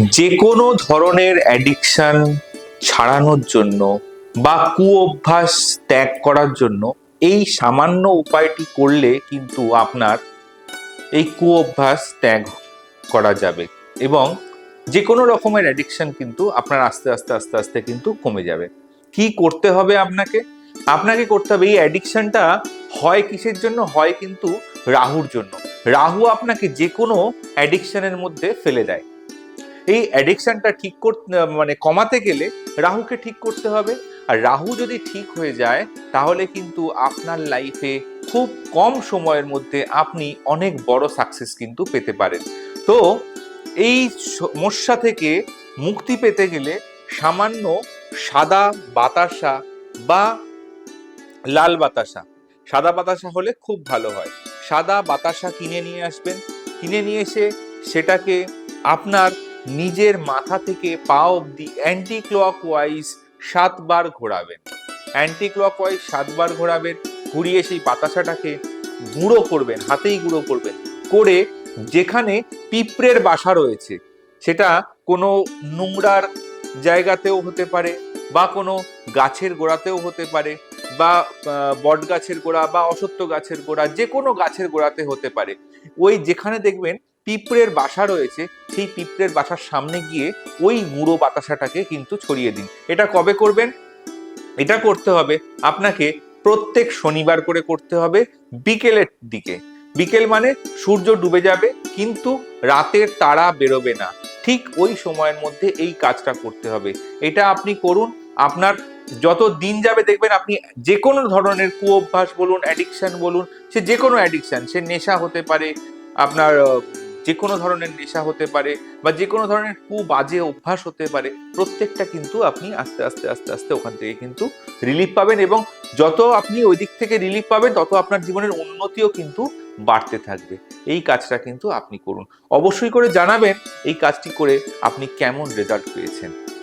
যে কোনো ধরনের অ্যাডিকশন ছাড়ানোর জন্য বা কুঅভ্যাস ত্যাগ করার জন্য এই সামান্য উপায়টি করলে কিন্তু আপনার এই কুঅভ্যাস ত্যাগ করা যাবে এবং যে কোনো রকমের অ্যাডিকশন কিন্তু আপনার আস্তে আস্তে আস্তে আস্তে কিন্তু কমে যাবে। কি করতে হবে আপনাকে? আপনাকে করতে হবে, এই অ্যাডিকশনটা হয় কিসের জন্য? হয় কিন্তু রাহুর জন্য। রাহু আপনাকে যে কোনো অ্যাডিকশনের মধ্যে ফেলে দেয়। এই অ্যাডিকশনটা ঠিক করতে মানে কমাতে গেলে রাহুকে ঠিক করতে হবে। আর রাহু যদি ঠিক হয়ে যায় তাহলে কিন্তু আপনার লাইফে খুব কম সময়ের মধ্যে আপনি অনেক বড় সাকসেস কিন্তু পেতে পারেন। তো এই সমস্যা থেকে মুক্তি পেতে গেলে সামান্য সাদা বাতাসা বা লাল বাতাসা, সাদা বাতাসা হলে খুব ভালো হয়। সাদা বাতাসা কিনে নিয়ে আসবেন, কিনে নিয়ে এসে সেটাকে আপনার নিজের মাথা থেকে পা অবধি অ্যান্টি ক্লকওয়াইজ 7 বার ঘোরাবেন। অ্যান্টি ক্লকওয়াইজ 7 বার ঘোরাবেন, ঘুরিয়ে সেই বাতাসাটাকে গুঁড়ো করবেন, হাতেই গুঁড়ো করবেন, করে যেখানে পিঁপড়ের বাসা রয়েছে, সেটা কোনো নোংরার জায়গাতেও হতে পারে বা কোনো গাছের গোড়াতেও হতে পারে বা বট গাছের গোড়া বা অশ্বত্থ গাছের গোড়া, যে কোনো গাছের গোড়াতে হতে পারে। ওই যেখানে দেখবেন পিঁপড়ের বাসা রয়েছে সেই পিঁপড়ের বাসার সামনে গিয়ে ওই গুঁড়ো বাতাসাটাকে কিন্তু ছড়িয়ে দিন। এটা কবে করবেন? এটা করতে হবে আপনাকে প্রত্যেক শনিবার করে করতে হবে, বিকেলের দিকে। বিকেল মানে সূর্য ডুবে যাবে কিন্তু রাতের তারা বেরোবে না, ঠিক ওই সময়ের মধ্যে এই কাজটা করতে হবে। এটা আপনি করুন, আপনার যত দিন যাবে দেখবেন আপনি যে কোনো ধরনের কুঅভ্যাস বলুন, অ্যাডিকশন বলুন, সে যে কোনো অ্যাডিকশন, সে নেশা হতে পারে, আপনার যে কোনো ধরনের নেশা হতে পারে বা যে কোনো ধরনের বাজে অভ্যাস হতে পারে, প্রত্যেকটা কিন্তু আপনি আস্তে আস্তে আস্তে আস্তে ওখান থেকে কিন্তু রিলিফ পাবেন এবং যত আপনি ওই দিক থেকে রিলিফ পাবেন তত আপনার জীবনের উন্নতিও কিন্তু বাড়তে থাকবে। এই কাজটা কিন্তু আপনি করুন, অবশ্যই করে জানাবেন এই কাজটি করে আপনি কেমন রেজাল্ট পেয়েছেন।